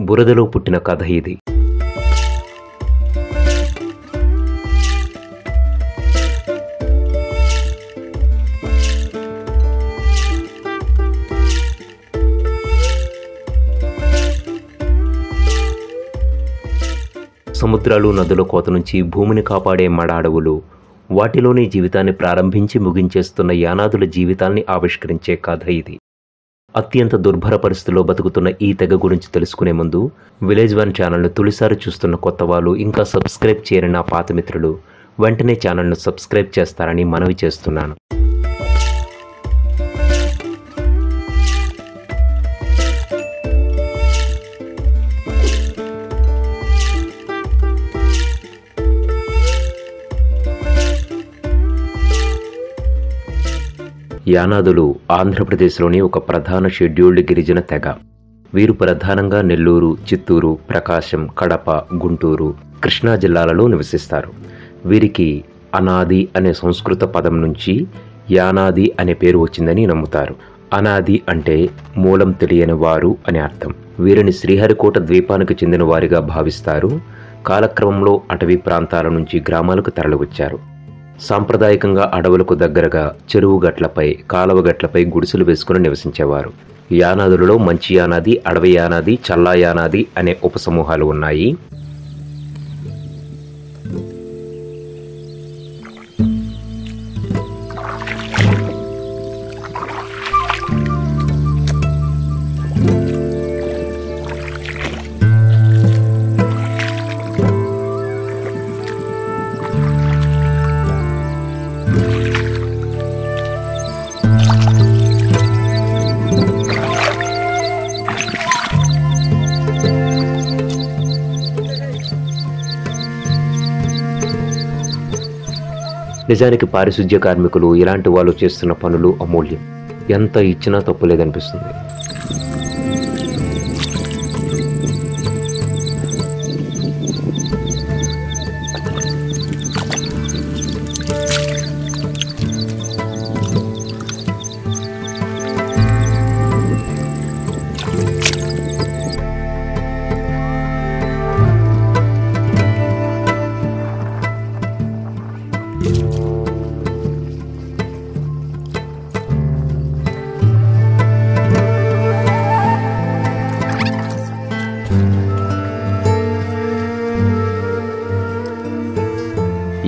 బురదలో పుట్టిన కథ ఇది. సముద్రాలు, నదుల కోత నుంచి భూమిని కాపాడే మడ అడవులు, వాటిలోని జీవితాన్ని ప్రారంభించి ముగించేస్తున్న యానాదుల జీవితాన్ని ఆవిష్కరించే కథ ఇది. అత్యంత దుర్భర పరిస్థితుల్లో బతుకుతున్న ఈ తెగ గురించి తెలుసుకునే ముందు విలేజ్ వన్ ఛానల్ను తొలిసారి చూస్తున్న కొత్త వాళ్ళు, ఇంకా సబ్స్క్రైబ్ చేయని నా పాత మిత్రులు వెంటనే ఛానల్ను సబ్స్క్రైబ్ చేస్తారని మనవి చేస్తున్నాను. యానాదులు ఆంధ్రప్రదేశ్లోని ఒక ప్రధాన షెడ్యూల్డ్ గిరిజన తెగ. వీరు ప్రధానంగా నెల్లూరు, చిత్తూరు, ప్రకాశం, కడప, గుంటూరు, కృష్ణా జిల్లాలలో నివసిస్తారు. వీరికి అనాది అనే సంస్కృత పదం నుంచి యానాది అనే పేరు వచ్చిందని నమ్ముతారు. అనాది అంటే మూలం తెలియని వారు అని అర్థం. వీరిని శ్రీహరికోట ద్వీపానికి చెందిన వారిగా భావిస్తారు. కాలక్రమంలో అటవీ ప్రాంతాల నుంచి గ్రామాలకు తరలివచ్చారు. సాంప్రదాయకంగా అడవులకు దగ్గరగా చెరువు గట్లపై, కాలువ గట్లపై గుడిసెలు వేసుకుని నివసించేవారు. యానాదులలో మంచి యానాది, అడవి యానాది, చల్లా యానాది అనే ఉపసమూహాలు ఉన్నాయి. నిజానికి పారిశుధ్య కార్మికులు ఇలాంటి వాళ్ళు చేస్తున్న పనులు అమూల్యం. ఎంత ఇచ్చినా తప్పులేదనిపిస్తుంది.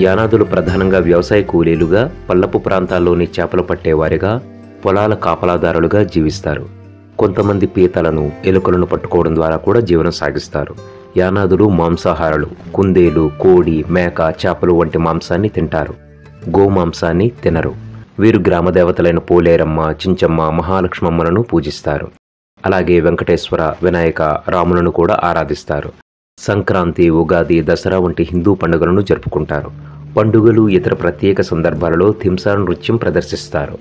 యానాదులు ప్రధానంగా వ్యవసాయ కూలీలుగా, పల్లపు ప్రాంతాల్లోని చేపలు పట్టేవారిగా, పొలాల కాపలాదారులుగా జీవిస్తారు. కొంతమంది పీతలను, ఎలుకలను పట్టుకోవడం ద్వారా కూడా జీవనం సాగిస్తారు. యానాదులు మాంసాహారులు. కుందేలు, కోడి, మేక, చేపలు వంటి మాంసాన్ని తింటారు. గోమాంసాన్ని తినరు. వీరు గ్రామదేవతలైన పోలేరమ్మ, చించమ్మ, మహాలక్ష్మమ్మలను పూజిస్తారు. అలాగే వెంకటేశ్వర, వినాయక, రాములను కూడా ఆరాధిస్తారు. సంక్రాంతి, ఉగాది, దసరా వంటి హిందూ పండుగలను జరుపుకుంటారు. పండుగలు, ఇతర ప్రత్యేక సందర్భాలలో థింసా నృత్యం ప్రదర్శిస్తారు.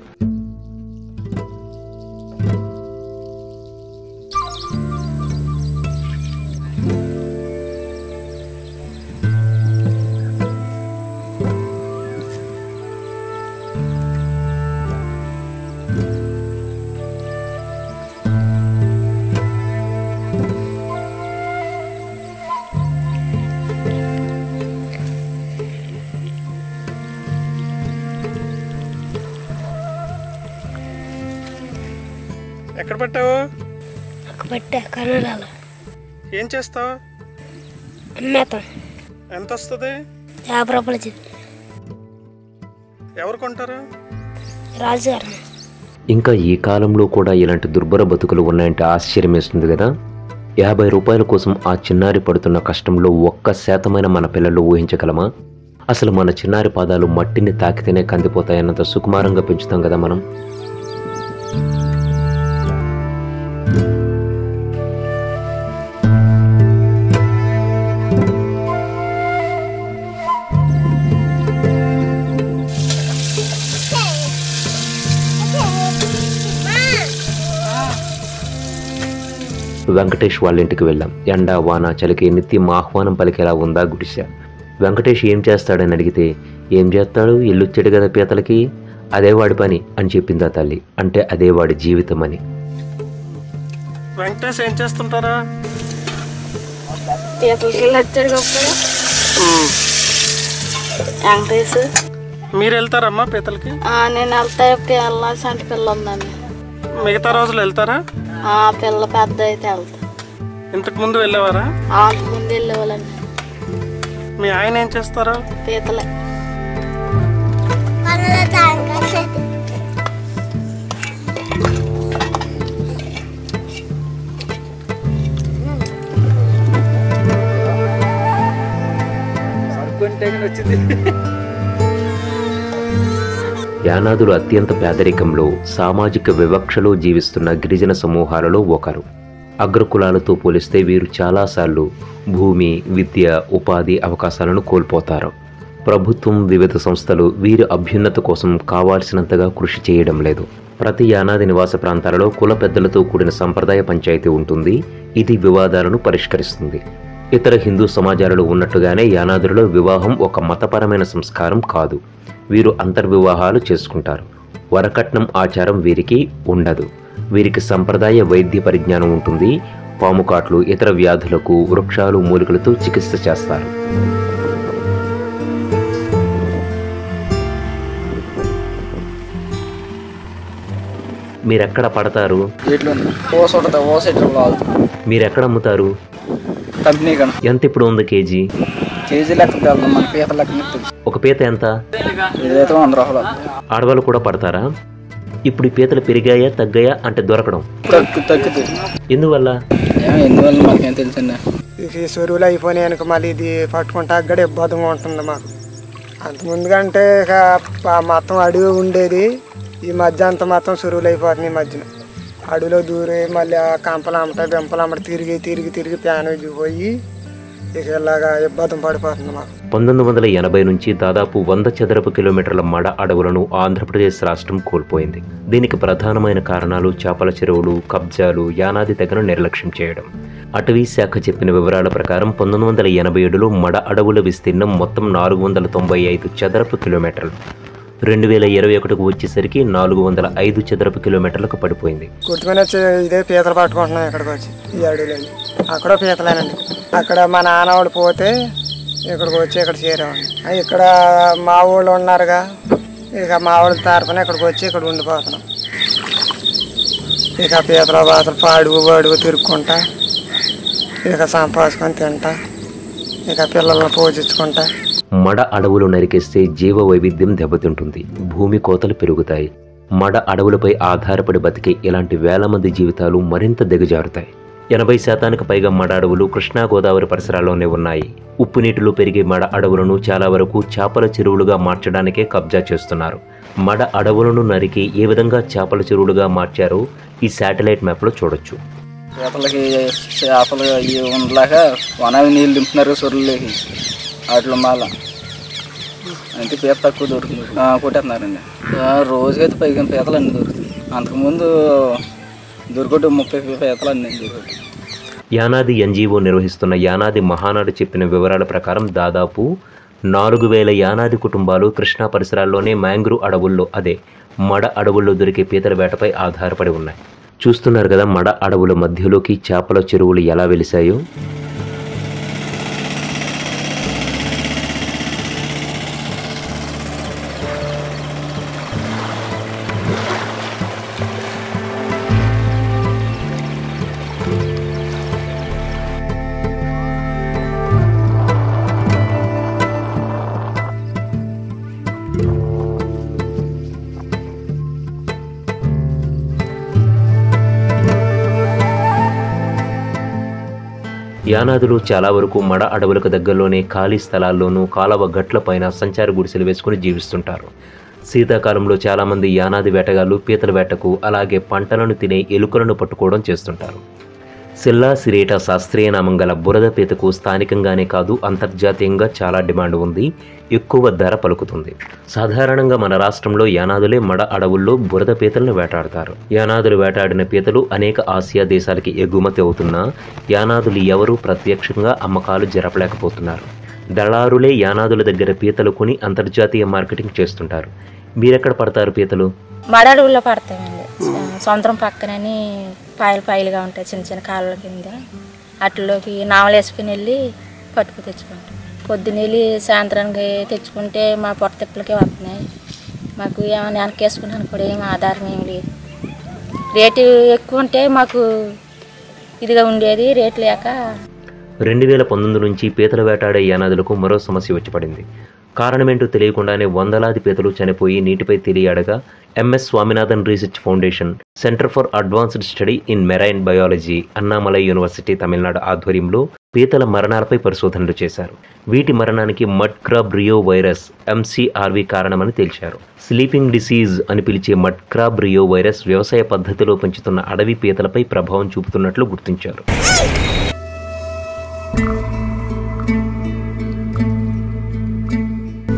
ఎక్కడ పట్టావు? కన్నడలో. ఏం చేస్తావు? అమ్మేతాం. ఎంత వస్తుంది? 50 రూపాయలు. ఎవరు కొంటారు? రాజుగారు. ఇంకా ఈ కాలంలో కూడా ఇలాంటి దుర్భర బతుకులు ఉన్నాయంటే ఆశ్చర్యం వేస్తుంది కదా. 50 రూపాయల కోసం ఆ చిన్నారి పడుతున్న కష్టంలో 1% మన పిల్లలు ఊహించగలమా? అసలు మన చిన్నారి పాదాలు మట్టిని తాకితేనే కందిపోతాయన్నంత సుకుమారంగా పెంచుతాం కదా మనం. వెంకటేష్ వాళ్ళ ఇంటికి వెళ్ళాం. ఎండ, వాన, చలికి నిత్యం ఆహ్వానం పలికేలా ఉందా గుడిసె. వెంకటేష్ ఏం చేస్తాడని అడిగితే, ఏం చేస్తాడు, ఇల్లుచ్చాడు కదా పీతలకి, అదే వాడి పని అని చెప్పిందా తల్లి. అంటే అదే వాడి జీవితం అని. వెంకటేష్ ఏం చేస్తుంటారా? పీతలకి వచ్చాడు గొప్పగా వెంకటేష్. మీరు వెళ్తారమ్మా పీతలకి? నేను వెళ్తా. వెళ్ళాల్సి అంటే పిల్ల ఉందండి. మిగతా రోజులు వెళ్తారా? పిల్ల పెద్ద అయితే వెళ్తా. ఇంతకు ముందు వెళ్ళేవారా? ముందు వెళ్ళేవాళ్ళండి. మీ ఆయన ఏం చేస్తారు? పీతలే. యానాదులు అత్యంత పేదరికంలో, సామాజిక వివక్షలో జీవిస్తున్న గిరిజన సమూహాలలో ఒకరు. అగ్రకులాలతో పోలిస్తే వీరు చాలాసార్లు భూమి, విద్య, ఉపాధి అవకాశాలను కోల్పోతారు. ప్రభుత్వం, వివిధ సంస్థలు వీరి అభ్యున్నత కోసం కావాల్సినంతగా కృషి చేయడం లేదు. ప్రతి యానాది నివాస ప్రాంతాలలో కుల పెద్దలతో కూడిన సంప్రదాయ పంచాయతీ ఉంటుంది. ఇది వివాదాలను పరిష్కరిస్తుంది. ఇతర హిందూ సమాజాలలో ఉన్నట్టుగానే యానాదులలో వివాహం ఒక మతపరమైన సంస్కారం కాదు. వీరు అంతర్వివాహాలు చేసుకుంటారు. వరకట్నం ఆచారం వీరికి ఉండదు. వీరికి సంప్రదాయ వైద్య పరిజ్ఞానం ఉంటుంది. పాముకాట్లు, ఇతర వ్యాధులకు వృక్షాలు, మూలికలతో చికిత్స చేస్తారు. మీరెక్కడ పడతారు? మీరెక్కడ అమ్ముతారు? ఎంత ఇప్పుడు ఉంది కేజీ? ఒక పీత ఎంత? ఆడవాళ్ళు కూడా పడతారా? ఇప్పుడు ఈ పీతలు పెరిగాయా తగ్గాయా అంటే దొరకడం? ఎందువల్ల? ఇది చెరువులు అయిపోయినాయి అనుకో మళ్ళీ ఇది పట్టుకుంటా అక్కడ ఇబ్బందిగా ఉంటుంది మాకు. అంతకుముందుకంటే ఇక మొత్తం అడవి ఉండేది. ఈ మధ్య అంతా మొత్తం చెరువులు అయిపోతున్నాయి. ఈ మధ్యన అడవిలో దూరి మళ్ళీ కంపలు అమ్మటాయి, బెంపలు అమ్మట తిరిగి తిరిగి తిరిగి ప్యాన్ పోయి ఇక ఇలాగా ఇబ్బంది పడిపోతుంది మాకు. 1980 నుంచి దాదాపు 100 చదరపు కిలోమీటర్ల మడ అడవులను ఆంధ్రప్రదేశ్ రాష్ట్రం కోల్పోయింది. దీనికి ప్రధానమైన కారణాలు చేపల చెరువులు, కబ్జాలు, యానాది తెగను నిర్లక్ష్యం చేయడం. అటవీ శాఖ చెప్పిన వివరాల ప్రకారం 1987లో మడ అడవుల విస్తీర్ణం మొత్తం 495 చదరపు కిలోమీటర్లు. 2021కు వచ్చేసరికి 405 చదరపు కిలోమీటర్లకు పడిపోయింది. గుర్తుమైన ఇదే పీతలు పట్టుకుంటున్నాం ఇక్కడికి వచ్చి ఈ అడవులండి. అక్కడ పీతలేనండి. అక్కడ మా నాన్న వాళ్ళు పోతే ఇక్కడికి వచ్చి ఇక్కడ చేరామండి. ఇక్కడ మా వాళ్ళు ఉన్నారుగా, ఇక మా వాళ్ళ తరపున ఇక్కడికి వచ్చి ఇక్కడ ఉండిపోతున్నాం. ఇక పీతల బాతలు అడుగు తిరుక్కుంటా, ఇక సంపాదించుకొని తింటా, ఇక పిల్లలను పోషించుకుంటా. మడ అడవులు నరికేస్తే జీవ వైవిధ్యం దెబ్బతింటుంది, భూమి కోతలు పెరుగుతాయి. మడ అడవులపై ఆధారపడి బతికే ఇలాంటి వేల మంది జీవితాలు మరింత దిగజారుతాయి. 80% పైగా మడ అడవులు కృష్ణా, గోదావరి పరిసరాల్లోనే ఉన్నాయి. ఉప్పు నీటిలో పెరిగే మడ అడవులను చాలా వరకు చేపల చెరువులుగా మార్చడానికే కబ్జా చేస్తున్నారు. మడ అడవులను నరికి ఏ విధంగా చేపల చెరువులుగా మార్చారో ఈ శాటిలైట్ మ్యాప్లో చూడొచ్చు. చేపలకి చేపలు ఉండలాగా వనవి నీళ్ళు దింపుతున్నారు సొర్రులకి, వాటిలో మాల అంటే పీత తక్కువ దొరుకుతుంది, కొట్టేస్తున్నారండి. రోజుకైతే పైగా పీతలు అన్నీ దొరుకుతాయి. అంతకుముందు దొరకటి 30 పీతలు అన్నీ దొరుకుతాయి. యానాది ఎన్జీఓ నిర్వహిస్తున్న యానాది మహానాడు చెప్పిన వివరాల ప్రకారం దాదాపు 4000 యానాది కుటుంబాలు కృష్ణా పరిసరాల్లోనే మ్యాంగ్రూవ్ అడవుల్లో, అదే మడ అడవుల్లో దొరికే పీతల వేటపై ఆధారపడి ఉన్నాయి. చూస్తున్నారు కదా మడ అడవుల మధ్యలోకి చేపల చెరువులు ఎలా వెలిశాయో. యానాదులు చాలా వరకు మడ అడవులకు దగ్గరలోనే ఖాళీ స్థలాల్లోనూ, కాలవ గట్లపైన సంచార గుడిసెలు వేసుకుని జీవిస్తుంటారు. శీతాకాలంలో చాలామంది యానాది వేటగాళ్ళు పీతల వేటకు, అలాగే పంటలను తినే ఎలుకలను పట్టుకోవడం చేస్తుంటారు. సిల్లా సిరేటా శాస్త్రీయ నామం గల బురద పీతకు స్థానికంగానే కాదు అంతర్జాతీయంగా చాలా డిమాండ్ ఉంది, ఎక్కువ ధర పలుకుతుంది. సాధారణంగా మన రాష్ట్రంలో యానాదులే మడ అడవుల్లో బురద పీతలను వేటాడతారు. యానాదులు వేటాడిన పీతలు అనేక ఆసియా దేశాలకి ఎగుమతి అవుతున్నా యానాదులు ఎవరూ ప్రత్యక్షంగా అమ్మకాలు జరపలేకపోతున్నారు. దళారులే యానాదుల దగ్గర పీతలు కొని అంతర్జాతీయ మార్కెటింగ్ చేస్తుంటారు. మీరెక్కడ పడతారు పీతలు? మడ అడవుల్లో పడతామండి. సొంతం పక్కనని పాయలుగా ఉంటాయి, చిన్న చిన్న కాలువల కింద వాటిలోకి నావలు వేసుకుని వెళ్ళి పట్టుకు తెచ్చుకుంటాం. పొద్దునెళ్ళి సాయంత్రానికి తెచ్చుకుంటే మా పొట్ట తిప్పలకే వస్తున్నాయి. మాకు ఏమైనా వెనకేసుకున్నాను కూడా ఏం ఆధారం ఏం లేదు. రేటు ఎక్కువ ఉంటే మాకు ఇదిగా ఉండేది, రేటు లేక 2019 నుంచి పీతల వేటాడే యానాదులకు మరో సమస్య వచ్చి పడింది. కారణమేంటో తెలియకుండానే వందలాది పీతలు చనిపోయి నీటిపై తేలియాడగా MS Swaminathan research foundation, centre for advanced study in marine biology, Annamalai university Tamil Nadu ఆధ్వర్యంలో పీతల మరణాలపై పరిశోధనలు చేశారు. వీటి మరణానికి మడ్ క్రాబ్ రియో వైరస్ ఎంసీఆర్వి కారణమని తేల్చారు. స్లీపింగ్ డిసీజ్ అని పిలిచే మడ్ క్రాబ్ రియో వైరస్ వ్యవసాయ పద్ధతిలో పెంచుతున్న అడవి పీతలపై ప్రభావం చూపుతున్నట్లు గుర్తించారు.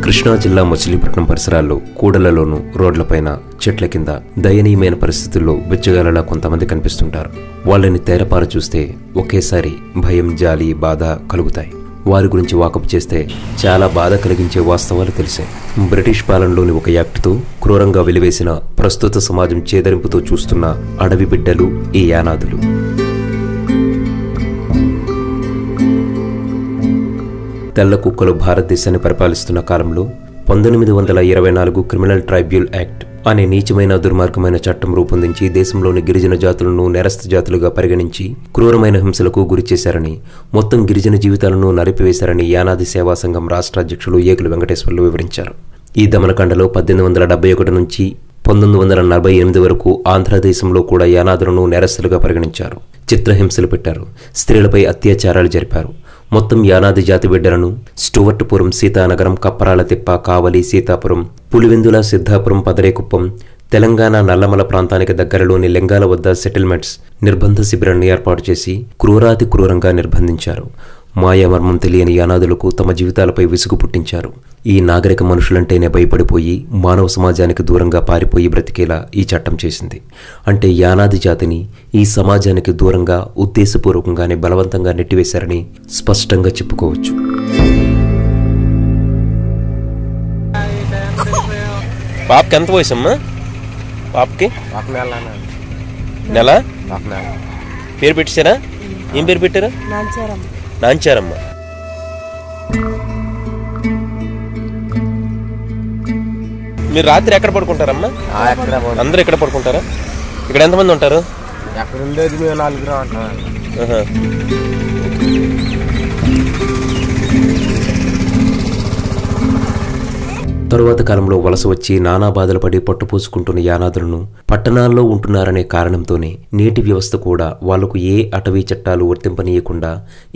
కృష్ణా జిల్లా మచిలీపట్నం పరిసరాల్లో కూడలలోనూ రోడ్లపైన చెట్ల కింద దయనీయమైన పరిస్థితుల్లో బిచ్చగాలలా కొంతమంది కనిపిస్తుంటారు. వాళ్ళని తేరపార చూస్తే ఒకేసారి భయం, జాలి, బాధ కలుగుతాయి. వారి గురించి వాకపు చేస్తే చాలా బాధ కలిగించే వాస్తవాలు తెలిసాయి. బ్రిటిష్ పాలనలోని ఒక యాక్ట్తో క్రూరంగా వెలివేసిన ప్రస్తుత సమాజం చేదరింపుతో చూస్తున్న అడవి బిడ్డలు ఈ యానాదులు. తెల్ల కుక్కలు భారతదేశాన్ని పరిపాలిస్తున్న కాలంలో 1924 క్రిమినల్ ట్రైబ్యునల్ యాక్ట్ అనే నీచమైన దుర్మార్గమైన చట్టం రూపొందించి దేశంలోని గిరిజన జాతులను నేరస్థ జాతులుగా పరిగణించి క్రూరమైన హింసలకు గురి చేశారని, మొత్తం గిరిజన జీవితాలను నలిపివేశారని యానాది సేవా సంఘం రాష్ట్ర అధ్యక్షులు ఏగుల వెంకటేశ్వర్లు వివరించారు. ఈ దమనకాండలో 1871 నుంచి 1948 వరకు ఆంధ్రదేశంలో కూడా యానాదులను నేరస్తులుగా పరిగణించారు. చిత్రహింసలు పెట్టారు. స్త్రీలపై అత్యాచారాలు జరిపారు. మొత్తం యానాది జాతి బిడ్డలను స్టూవర్ట్పురం, సీతానగరం, కప్పరాల తిప్ప, కావలి, సీతాపురం, పులివెందుల, సిద్ధాపురం, పదరేకుప్పం, తెలంగాణ నల్లమల ప్రాంతానికి దగ్గరలోని లింగాల వద్ద సెటిల్మెంట్స్ నిర్బంధ శిబిరాన్ని ఏర్పాటు చేసి క్రూరాతి క్రూరంగా నిర్బంధించారు. మాయామర్మం తెలియని యానాదులకు తమ జీవితాలపై విసుగు పుట్టించారు. ఈ నాగరిక మనుషులంటేనే భయపడిపోయి మానవ సమాజానికి దూరంగా పారిపోయి బ్రతికేలా ఈ చట్టం చేసింది. అంటే యానాది జాతిని ఈ సమాజానికి దూరంగా ఉద్దేశపూర్వకంగానే బలవంతంగా నెట్టివేశారని స్పష్టంగా చెప్పుకోవచ్చు. పాపకి ఎంత వయసమ్మా? పాపకి నెల. పేరు పెట్టారా? ఏం పేరు పెట్టారా? నాంచారమ్మ. మీరు రాత్రి ఎక్కడ పడుకుంటారమ్మా? అందరూ ఎక్కడ పడుకుంటారా? ఇక్కడ ఎంతమంది ఉంటారు? తరువాత కాలంలో వలస వచ్చి నానా బాధలు పడి పట్టుపోసుకుంటున్న యానాదులను పట్టణాల్లో ఉంటున్నారనే కారణంతోనే నేటి వ్యవస్థ కూడా వాళ్లకు ఏ అటవీ చట్టాలు వర్తింపనీయకుండా,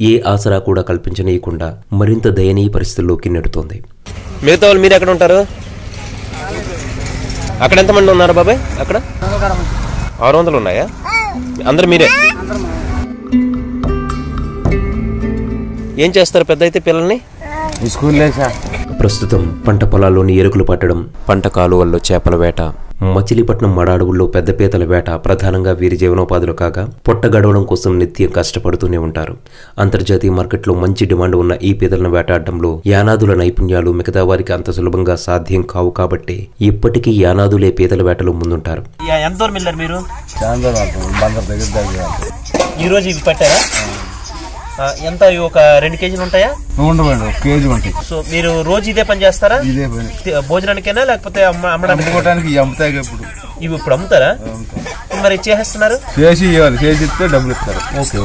ఏ ఆసరా కూడా కల్పించనీయకుండా మరింత దయనీయ పరిస్థితుల్లోకి నెడుతోంది. మిగతా వాళ్ళు మీరు ఎక్కడ ఉంటారు? అక్కడ ఎంతమంది ఉన్నారు బాబాయ్? అక్కడ 600 ఉన్నాయా? అందరు మీరే? ఏం చేస్తారు పెద్ద అయితే పిల్లల్ని? ప్రస్తుతం పంట పొలాల్లోని ఎరుకులు పట్టడం, పంట కాలువల్లో చేపల వేట, మచిలీపట్నం మడాడవుల్లో పెద్ద పీతల వేట ప్రధానంగా వీరి జీవనోపాధులు కాగా పొట్ట గడవడం కోసం నిత్యం కష్టపడుతూనే ఉంటారు. అంతర్జాతీయ మార్కెట్లో మంచి డిమాండ్ ఉన్న ఈ పీతలను వేటాడడంలో యానాదుల నైపుణ్యాలు మిగతా వారికి అంత సులభంగా సాధ్యం కావు కాబట్టి ఇప్పటికీ యానాదులే పీతల వేటలో ముందుంటారు. ఎంత దూరం వెళ్ళారు మీరు? ఈ రోజు ఇవి పట్టారా? ఎంత? ఒక 2 కేజీలు ఉంటాయా? కేజీ ఉంటాయి. సో మీరు రోజు ఇదే పని చేస్తారా? ఇదే పని. భోజనానికైనా లేకపోతే అమ్మడానికి? అమ్ముతాయి. ఇవి ఇప్పుడు అమ్ముతారా? మరి చేస్తున్నారు? చేసి ఇస్తే డబ్బులు ఇస్తారు. ఓకే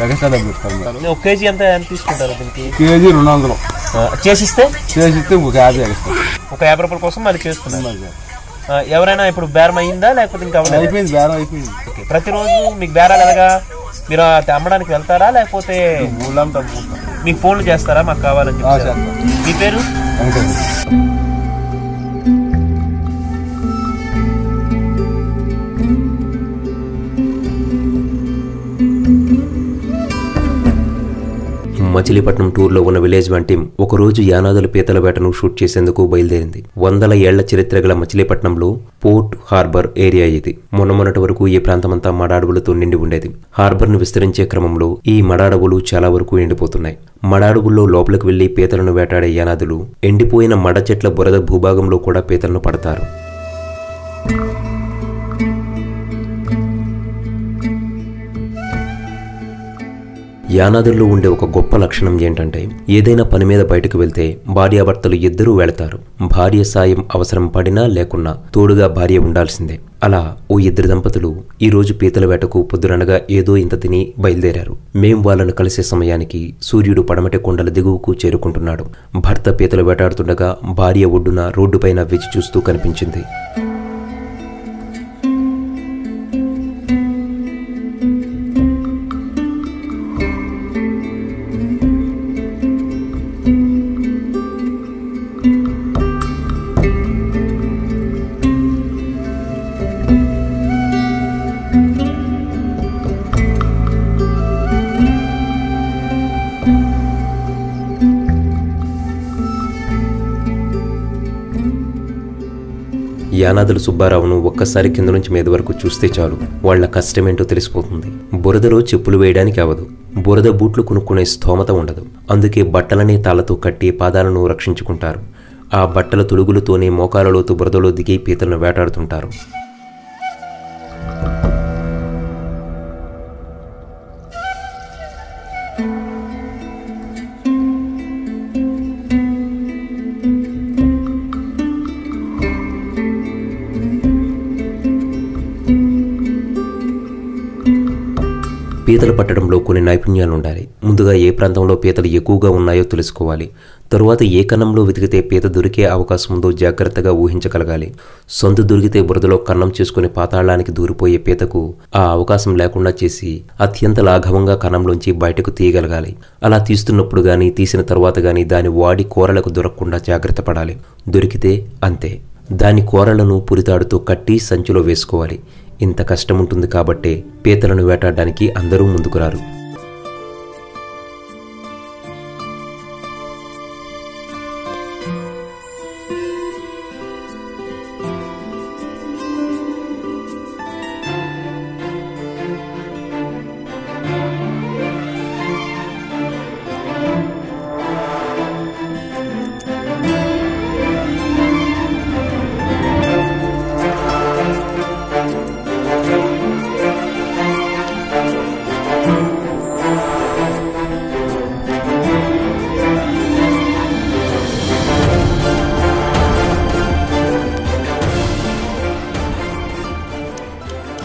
ఎక్స్ట్రా డబ్బులు ఇస్తారు. 1 కేజీ ఎంత తీసుకుంటారు దీనికి? కేజీ 200. చేసిస్తే ఒక 50 ఎక్స్ట్రా. ఒక 50 రూపాయల కోసం మళ్ళీ చేస్తున్నారు. ఎవరైనా ఇప్పుడు బేరం అయిందా లేకపోతే ఇంకా అయిపోయింది? బేరం అయిపోయింది. ప్రతిరోజు మీకు బేరాలు ఎలాగా? మీరు అమ్మడానికి వెళ్తారా లేకపోతే మీకు ఫోన్లు చేస్తారా మాకు కావాలని చెప్పి? మీ పేరు? మచిలీపట్నం టూర్లో ఉన్న విలేజ్ వన్ టీం ఒకరోజు యానాదుల పీతల వేటను షూట్ చేసేందుకు బయలుదేరింది. 100 ఏళ్ల చరిత్ర గల మచిలీపట్నంలో పోర్ట్ హార్బర్ ఏరియా ఇది. మొన్నటి వరకు ఈ ప్రాంతమంతా మడాడవులతో నిండి ఉండేది. హార్బర్ ను విస్తరించే క్రమంలో ఈ మడాడవులు చాలా వరకు ఎండిపోతున్నాయి. మడాడవుల్లో లోపలికి వెళ్లి పీతలను వేటాడే యానాదులు ఎండిపోయిన మడ చెట్ల బురద భూభాగంలో కూడా పీతలను పడతారు. యానాదుల్లో ఉండే ఒక గొప్ప లక్షణం ఏంటంటే ఏదైనా పని మీద బయటకు వెళ్తే భార్యాభర్తలు ఇద్దరూ వెళతారు. భార్య సాయం అవసరం పడినా లేకున్నా తోడుగా భార్య ఉండాల్సిందే. అలా ఓ ఇద్దరు దంపతులు ఈ రోజు పీతల వేటకు పొద్దుననగా ఏదో ఇంత తిని బయలుదేరారు. మేం వాళ్ళను కలిసే సమయానికి సూర్యుడు పడమటి కొండల దిగువకు చేరుకుంటున్నాడు. భర్త పీతలు వేటాడుతుండగా భార్య ఒడ్డున రోడ్డుపైన వేచి చూస్తూ కనిపించింది. యానాదులు సుబ్బారావును ఒక్కసారి కింద నుంచి మీద వరకు చూస్తే చాలు వాళ్ల కష్టమేంటో తెలిసిపోతుంది. బురదలో చెప్పులు వేయడానికి అవదు, బురద బూట్లు కొనుక్కునే స్థోమత ఉండదు. అందుకే బట్టలనే తాళ్లతో కట్టి పాదాలను రక్షించుకుంటారు. ఆ బట్టల తొడుగులతోనే మోకాలలోతు బురదలో దిగి పీతలను వేటాడుతుంటారు. పీతలు పట్టడంలో కొన్ని నైపుణ్యాలు ఉండాలి. ముందుగా ఏ ప్రాంతంలో పీతలు ఎక్కువగా ఉన్నాయో తెలుసుకోవాలి. తరువాత ఏ కన్నంలో వెతికితే పీత దొరికే అవకాశం ఉందో జాగ్రత్తగా ఊహించగలగాలి. సొంత దొరికితే బురదలో కన్నం చేసుకుని పాతాళానికి దూరిపోయే పీతకు ఆ అవకాశం లేకుండా చేసి అత్యంత లాఘవంగా కన్నంలోంచి బయటకు తీయగలగాలి. అలా తీస్తున్నప్పుడు గానీ తీసిన తర్వాత గానీ దాని వాడి కూరలకు దొరకకుండా జాగ్రత్త పడాలి. దొరికితే అంతే, దాని కూరలను పురితాడుతో కట్టి సంచిలో వేసుకోవాలి. ఇంత కష్టం ఉంటుంది కాబట్టే పీతలను వేటాడడానికి అందరూ ముందుకురారు.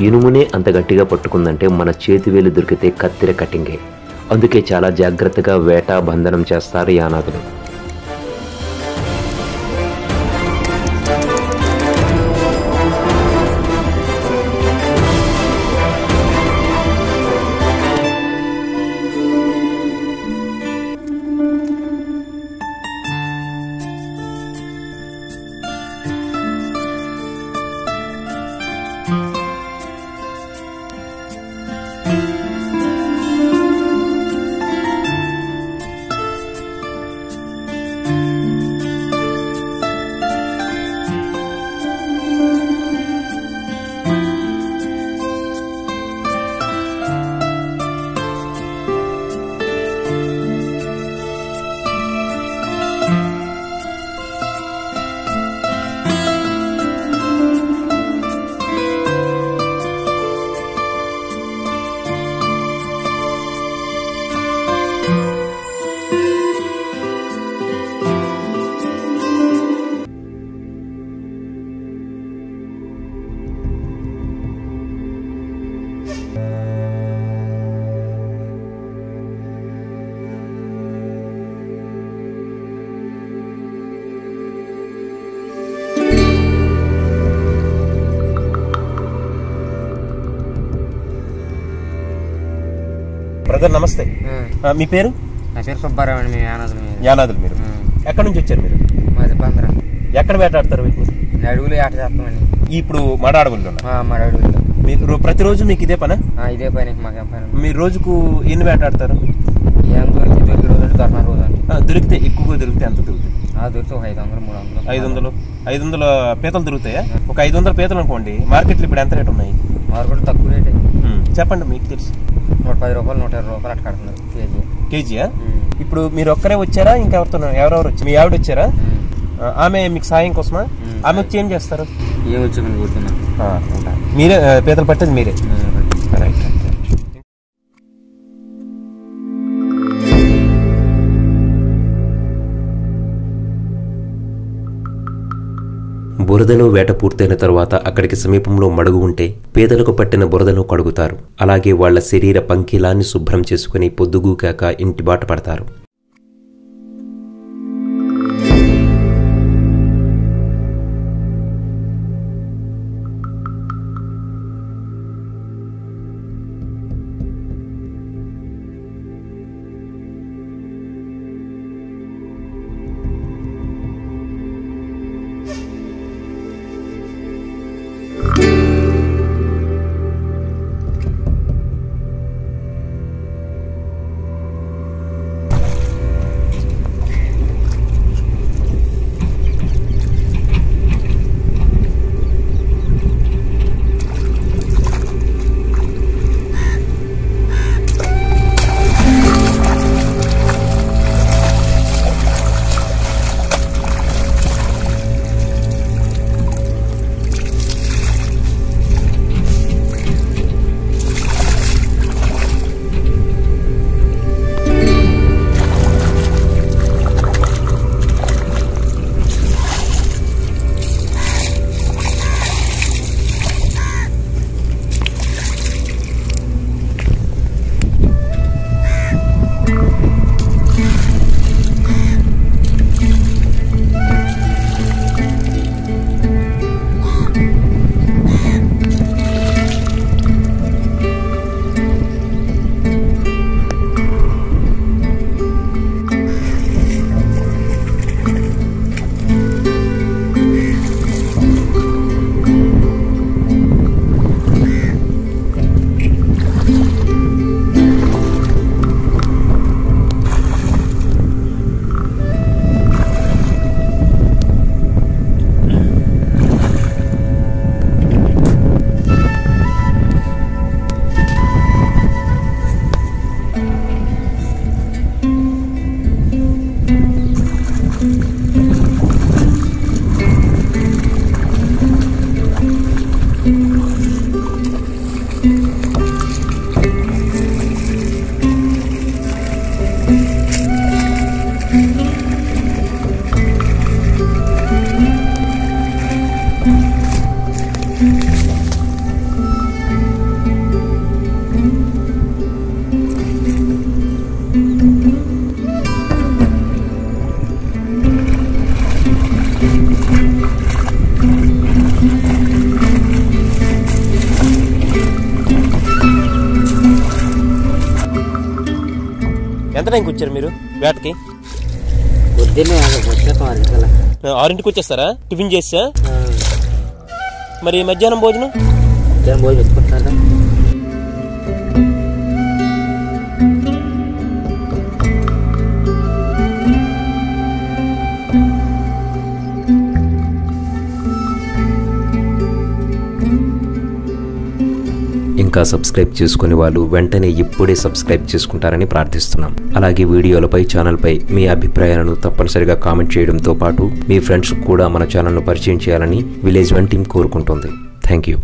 ఇనుమునే అంత గట్టిగా పట్టుకుందంటే మన చేతివేలు దొరికితే కత్తిర కటింగే. అందుకే చాలా జాగ్రత్తగా వేట బంధనం చేస్తారు యానాదులు. బ్రదర్ నమస్తే, మీ పేరు? నా పేరు సుబ్బారావు అండి. మేము యానాదులు. మీరు ఎక్కడి నుంచి వచ్చారు? మీరు మాది బందర. ఎక్కడ వేటాడతారు? అడవులు ఆట చేస్తామండి. ఇప్పుడు మడ అడవుల్లో? మడ అడవుల్లో. మీకు ప్రతిరోజు మీకు ఇదే పనా? ఇదే పని. మాకేం పని. మీరు రోజుకు ఎన్ని వేటాడతారు? ఏం దొరికి రోజు దొరకన రోజు అండి. దొరికితే ఎక్కువగా దొరికితే ఎంత దొరుకుతుంది? దొరికితే ఒక 500, 300. 500 పీతలు దొరుకుతాయా? ఒక 500 పీతలు అనుకోండి, మార్కెట్లో ఇప్పుడు ఎంత రేట్ ఉన్నాయి? మార్కెట్ తక్కువ రేట్. చెప్పండి, మీకు తెలుసు. 110 రూపాయలు, 120 రూపాయలు అట్లా కడుతున్నారు కేజీయా? ఇప్పుడు మీరు ఒక్కరే వచ్చారా, ఇంకెవరితో? ఎవరెవరు వచ్చి? మీ ఆవిడ వచ్చారా? ఆమె మీకు సాయం కోసమా? ఆమె వచ్చి ఏం చేస్తారు? ఏం వచ్చి కూర్చున్నా. మీరే పీతలు పట్టేది మీరే? రైట్. బురదలో వేట పూర్తయిన తరువాత అక్కడికి సమీపంలో మడుగు ఉంటే పీతలకు పట్టిన బురదను కడుగుతారు. అలాగే వాళ్ల శరీర పంకిలాన్ని శుభ్రం చేసుకుని పొద్దుగూకాక ఇంటి బాట పడతారు. ఎంత టైంకి వచ్చారు మీరు వేటకి? పొద్దున్నే వచ్చేస్తాం 6ంటికి వచ్చేస్తారా? టిఫిన్ చేసా? మరి మధ్యాహ్నం భోజనం వచ్చుకుంటారా? ఇంకా సబ్స్క్రైబ్ చేసుకునే వాళ్ళు వెంటనే ఇప్పుడే సబ్స్క్రైబ్ చేసుకుంటారని ప్రార్థిస్తున్నాం. అలాగే వీడియోలపై ఛానల్పై మీ అభిప్రాయాలను తప్పనిసరిగా కామెంట్ చేయడంతో పాటు మీ ఫ్రెండ్స్ కూడా మన ఛానల్ను పరిచయం చేయాలని విలేజ్ 1 టీం కోరుకుంటుంది. Thank you.